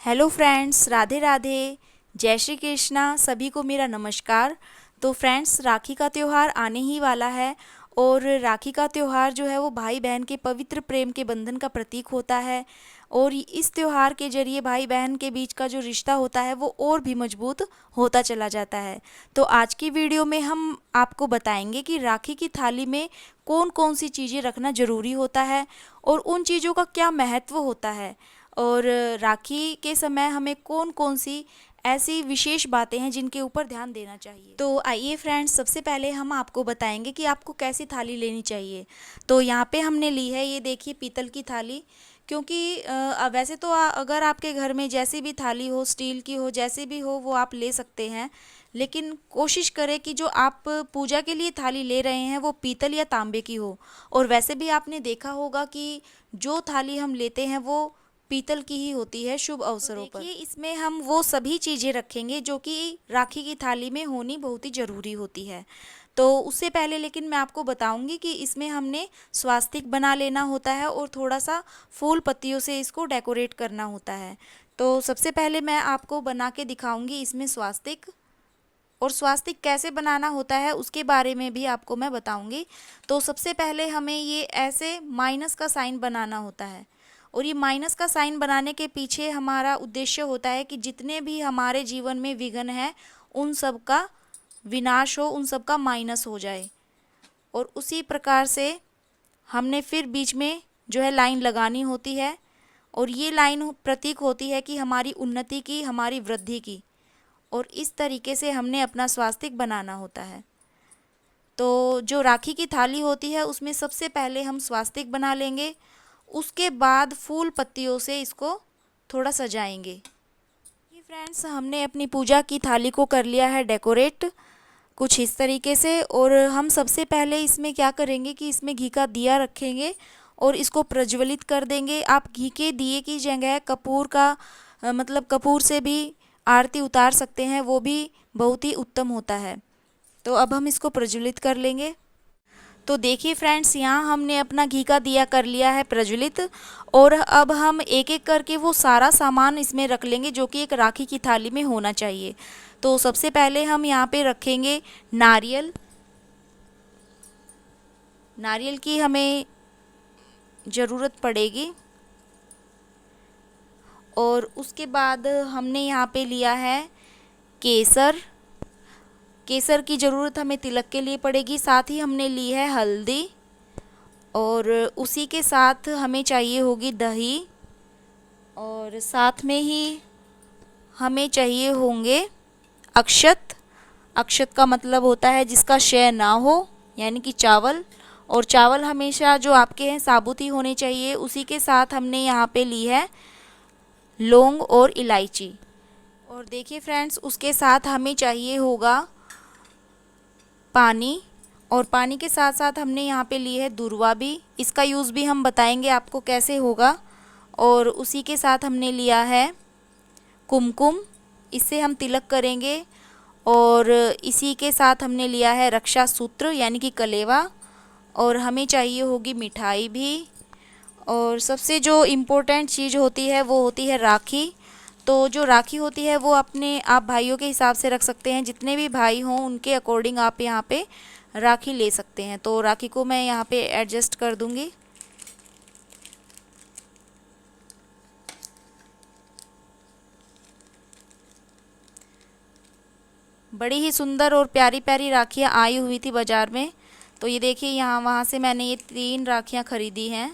Hello friends, Radhe Radhe. जय श्री कृष्णा। सभी को मेरा नमस्कार। तो फ्रेंड्स, राखी का त्यौहार आने ही वाला है और राखी का त्यौहार जो है वो भाई बहन के पवित्र प्रेम के बंधन का प्रतीक होता है और इस त्यौहार के जरिए भाई बहन के बीच का जो रिश्ता होता है वो और भी मजबूत होता चला जाता है। तो आज की वीडियो में हम आपको बताएंगे कि राखी की थाली में कौन कौन सी चीज़ें रखना ज़रूरी होता है और उन चीज़ों का क्या महत्व होता है और राखी के समय हमें कौन कौन सी ऐसी विशेष बातें हैं जिनके ऊपर ध्यान देना चाहिए। तो आइए फ्रेंड्स, सबसे पहले हम आपको बताएंगे कि आपको कैसी थाली लेनी चाहिए। तो यहाँ पे हमने ली है, ये देखिए, पीतल की थाली। क्योंकि वैसे तो अगर आपके घर में जैसी भी थाली हो, स्टील की हो, जैसी भी हो, वो आप ले सकते हैं, लेकिन कोशिश करें कि जो आप पूजा के लिए थाली ले रहे हैं वो पीतल या तांबे की हो। और वैसे भी आपने देखा होगा कि जो थाली हम लेते हैं वो पीतल की ही होती है शुभ अवसरों पर। देखिए, इसमें हम वो सभी चीज़ें रखेंगे जो कि राखी की थाली में होनी बहुत ही ज़रूरी होती है। तो उससे पहले लेकिन मैं आपको बताऊंगी कि इसमें हमने स्वास्तिक बना लेना होता है और थोड़ा सा फूल पत्तियों से इसको डेकोरेट करना होता है। तो सबसे पहले मैं आपको बना के दिखाऊंगी इसमें स्वास्तिक, और स्वास्तिक कैसे बनाना होता है उसके बारे में भी आपको मैं बताऊंगी। तो सबसे पहले हमें ये ऐसे माइनस का साइन बनाना होता है और ये माइनस का साइन बनाने के पीछे हमारा उद्देश्य होता है कि जितने भी हमारे जीवन में विघ्न है उन सब का विनाश हो, उन सब का माइनस हो जाए। और उसी प्रकार से हमने फिर बीच में जो है लाइन लगानी होती है और ये लाइन प्रतीक होती है कि हमारी उन्नति की, हमारी वृद्धि की। और इस तरीके से हमने अपना स्वास्तिक बनाना होता है। तो जो राखी की थाली होती है उसमें सबसे पहले हम स्वास्तिक बना लेंगे, उसके बाद फूल पत्तियों से इसको थोड़ा सजाएंगे। ये फ्रेंड्स, हमने अपनी पूजा की थाली को कर लिया है डेकोरेट कुछ इस तरीके से। और हम सबसे पहले इसमें क्या करेंगे कि इसमें घी का दिया रखेंगे और इसको प्रज्वलित कर देंगे। आप घी के दिए की जगह कपूर का मतलब कपूर से भी आरती उतार सकते हैं, वो भी बहुत ही उत्तम होता है। तो अब हम इसको प्रज्वलित कर लेंगे। तो देखिए फ्रेंड्स, यहाँ हमने अपना घी का दिया कर लिया है प्रज्वलित और अब हम एक एक करके वो सारा सामान इसमें रख लेंगे जो कि एक राखी की थाली में होना चाहिए। तो सबसे पहले हम यहाँ पे रखेंगे नारियल। नारियल की हमें ज़रूरत पड़ेगी और उसके बाद हमने यहाँ पे लिया है केसर। केसर की ज़रूरत हमें तिलक के लिए पड़ेगी। साथ ही हमने ली है हल्दी और उसी के साथ हमें चाहिए होगी दही और साथ में ही हमें चाहिए होंगे अक्षत। अक्षत का मतलब होता है जिसका क्षय ना हो, यानी कि चावल। और चावल हमेशा जो आपके हैं साबुत ही होने चाहिए। उसी के साथ हमने यहाँ पे ली है लौंग और इलायची। और देखिए फ्रेंड्स, उसके साथ हमें चाहिए होगा पानी और पानी के साथ साथ हमने यहाँ पे ली है दूर्वा भी। इसका यूज़ भी हम बताएंगे आपको कैसे होगा। और उसी के साथ हमने लिया है कुमकुम, इससे हम तिलक करेंगे। और इसी के साथ हमने लिया है रक्षा सूत्र यानी कि कलेवा। और हमें चाहिए होगी मिठाई भी। और सबसे जो इम्पोर्टेंट चीज़ होती है वो होती है राखी। तो जो राखी होती है वो अपने आप भाइयों के हिसाब से रख सकते हैं, जितने भी भाई हों उनके अकॉर्डिंग आप यहाँ पे राखी ले सकते हैं। तो राखी को मैं यहाँ पे एडजस्ट कर दूँगी। बड़ी ही सुंदर और प्यारी प्यारी राखियाँ आई हुई थी बाज़ार में। तो ये देखिए, यहाँ वहाँ से मैंने ये 3 राखियाँ ख़रीदी हैं।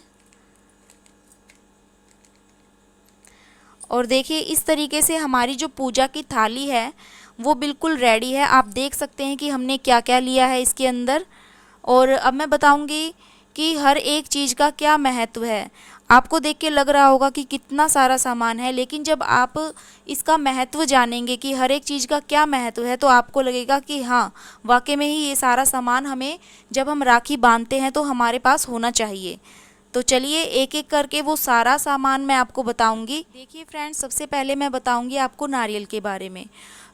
और देखिए, इस तरीके से हमारी जो पूजा की थाली है वो बिल्कुल रेडी है। आप देख सकते हैं कि हमने क्या क्या लिया है इसके अंदर। और अब मैं बताऊंगी कि हर एक चीज़ का क्या महत्व है। आपको देख के लग रहा होगा कि कितना सारा सामान है, लेकिन जब आप इसका महत्व जानेंगे कि हर एक चीज़ का क्या महत्व है तो आपको लगेगा कि हाँ, वाकई में ही ये सारा सामान हमें जब हम राखी बांधते हैं तो हमारे पास होना चाहिए। तो चलिए एक एक करके वो सारा सामान मैं आपको बताऊंगी। देखिए फ्रेंड्स, सबसे पहले मैं बताऊंगी आपको नारियल के बारे में।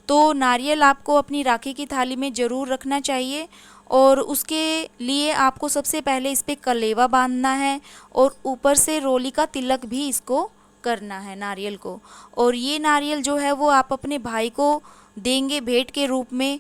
तो नारियल आपको अपनी राखी की थाली में ज़रूर रखना चाहिए और उसके लिए आपको सबसे पहले इस पर कलेवा बांधना है और ऊपर से रोली का तिलक भी इसको करना है नारियल को। और ये नारियल जो है वो आप अपने भाई को देंगे भेंट के रूप में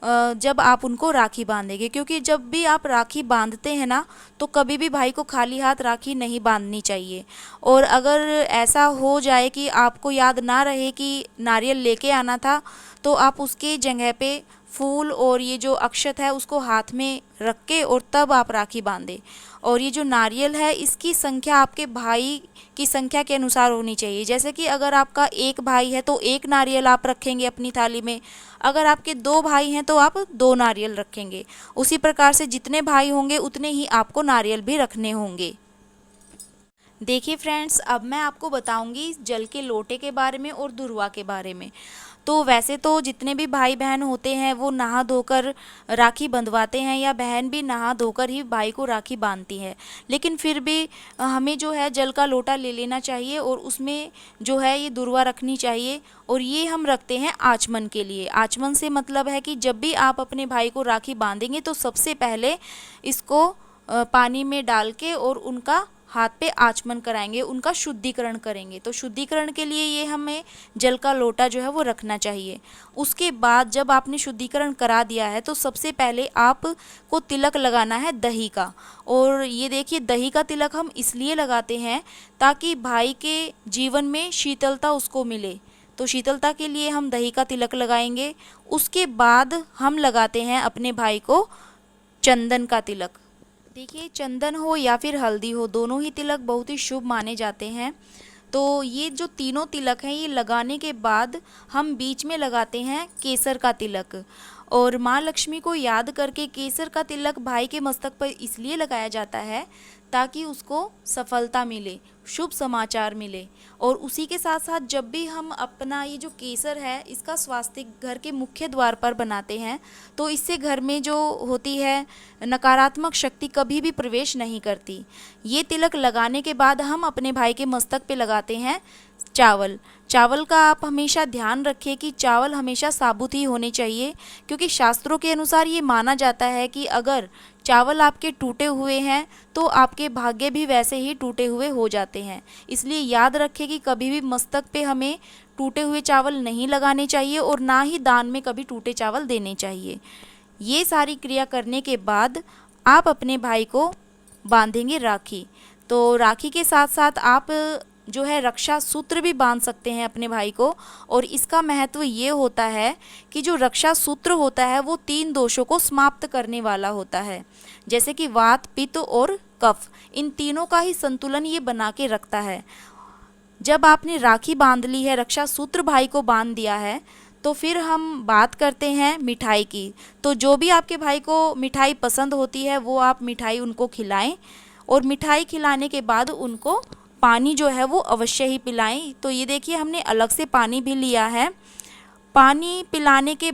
जब आप उनको राखी बांधेंगे। क्योंकि जब भी आप राखी बांधते हैं ना, तो कभी भी भाई को खाली हाथ राखी नहीं बांधनी चाहिए। और अगर ऐसा हो जाए कि आपको याद ना रहे कि नारियल लेके आना था, तो आप उसके जगह पे फूल और ये जो अक्षत है उसको हाथ में रख के और तब आप राखी बांधें। और ये जो नारियल है इसकी संख्या आपके भाई की संख्या के अनुसार होनी चाहिए। जैसे कि अगर आपका एक भाई है तो एक नारियल आप रखेंगे अपनी थाली में, अगर आपके दो भाई हैं तो आप दो नारियल रखेंगे। उसी प्रकार से जितने भाई होंगे उतने ही आपको नारियल भी रखने होंगे। देखिए फ्रेंड्स, अब मैं आपको बताऊंगी जल के लोटे के बारे में और दुर्वा के बारे में। तो वैसे तो जितने भी भाई बहन होते हैं वो नहा धोकर राखी बंधवाते हैं, या बहन भी नहा धोकर ही भाई को राखी बांधती है। लेकिन फिर भी हमें जो है जल का लोटा ले लेना चाहिए और उसमें जो है ये दुर्वा रखनी चाहिए। और ये हम रखते हैं आचमन के लिए। आचमन से मतलब है कि जब भी आप अपने भाई को राखी बांधेंगे तो सबसे पहले इसको पानी में डाल के और उनका हाथ पे आचमन कराएंगे, उनका शुद्धिकरण करेंगे। तो शुद्धिकरण के लिए ये हमें जल का लोटा जो है वो रखना चाहिए। उसके बाद जब आपने शुद्धिकरण करा दिया है तो सबसे पहले आपको तिलक लगाना है दही का। और ये देखिए, दही का तिलक हम इसलिए लगाते हैं ताकि भाई के जीवन में शीतलता उसको मिले। तो शीतलता के लिए हम दही का तिलक लगाएंगे। उसके बाद हम लगाते हैं अपने भाई को चंदन का तिलक। देखिए, चंदन हो या फिर हल्दी हो, दोनों ही तिलक बहुत ही शुभ माने जाते हैं। तो ये जो तीनों तिलक हैं ये लगाने के बाद हम बीच में लगाते हैं केसर का तिलक। और माँ लक्ष्मी को याद करके केसर का तिलक भाई के मस्तक पर इसलिए लगाया जाता है ताकि उसको सफलता मिले, शुभ समाचार मिले। और उसी के साथ साथ जब भी हम अपना ये जो केसर है इसका स्वास्तिक घर के मुख्य द्वार पर बनाते हैं तो इससे घर में जो होती है नकारात्मक शक्ति कभी भी प्रवेश नहीं करती। ये तिलक लगाने के बाद हम अपने भाई के मस्तक पे लगाते हैं चावल। चावल का आप हमेशा ध्यान रखें कि चावल हमेशा साबुत ही होने चाहिए, क्योंकि शास्त्रों के अनुसार ये माना जाता है कि अगर चावल आपके टूटे हुए हैं तो आपके भाग्य भी वैसे ही टूटे हुए हो जाते हैं। इसलिए याद रखें कि कभी भी मस्तक पे हमें टूटे हुए चावल नहीं लगाने चाहिए और ना ही दान में कभी टूटे चावल देने चाहिए। ये सारी क्रिया करने के बाद आप अपने भाई को बांधेंगे राखी। तो राखी के साथ साथ आप जो है रक्षा सूत्र भी बांध सकते हैं अपने भाई को। और इसका महत्व ये होता है कि जो रक्षा सूत्र होता है वो 3 दोषों को समाप्त करने वाला होता है, जैसे कि वात, पित्त और कफ। इन तीनों का ही संतुलन ये बना के रखता है। जब आपने राखी बांध ली है, रक्षा सूत्र भाई को बांध दिया है, तो फिर हम बात करते हैं मिठाई की। तो जो भी आपके भाई को मिठाई पसंद होती है वो आप मिठाई उनको खिलाएं। और मिठाई खिलाने के बाद उनको पानी जो है वो अवश्य ही पिलाएं। तो ये देखिए, हमने अलग से पानी भी लिया है। पानी पिलाने के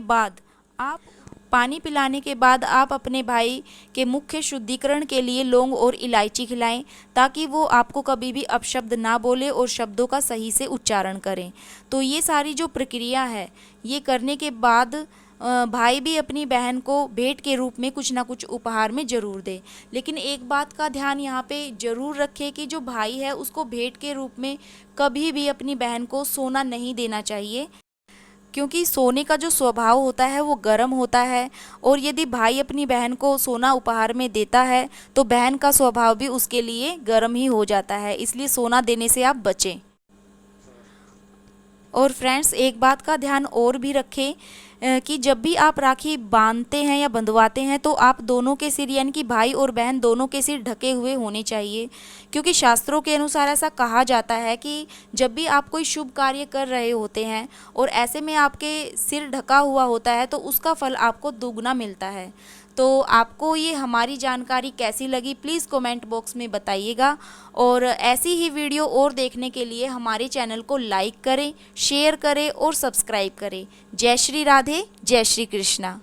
बाद आप अपने भाई के मुख्य शुद्धिकरण के लिए लौंग और इलायची खिलाएं, ताकि वो आपको कभी भी अपशब्द ना बोले और शब्दों का सही से उच्चारण करें। तो ये सारी जो प्रक्रिया है ये करने के बाद भाई भी अपनी बहन को भेंट के रूप में कुछ ना कुछ उपहार में ज़रूर दे। लेकिन एक बात का ध्यान यहाँ पे ज़रूर रखें कि जो भाई है उसको भेंट के रूप में कभी भी अपनी बहन को सोना नहीं देना चाहिए, क्योंकि सोने का जो स्वभाव होता है वो गर्म होता है। और यदि भाई अपनी बहन को सोना उपहार में देता है तो बहन का स्वभाव भी उसके लिए गर्म ही हो जाता है। इसलिए सोना देने से आप बचें। और फ्रेंड्स, एक बात का ध्यान और भी रखें कि जब भी आप राखी बांधते हैं या बंधवाते हैं तो आप दोनों के सिर, यानी कि भाई और बहन दोनों के सिर ढके हुए होने चाहिए। क्योंकि शास्त्रों के अनुसार ऐसा कहा जाता है कि जब भी आप कोई शुभ कार्य कर रहे होते हैं और ऐसे में आपके सिर ढका हुआ होता है तो उसका फल आपको दुगना मिलता है। तो आपको ये हमारी जानकारी कैसी लगी प्लीज़ कमेंट बॉक्स में बताइएगा। और ऐसी ही वीडियो और देखने के लिए हमारे चैनल को लाइक करें, शेयर करें और सब्सक्राइब करें। जय श्री राधे, जय श्री कृष्णा।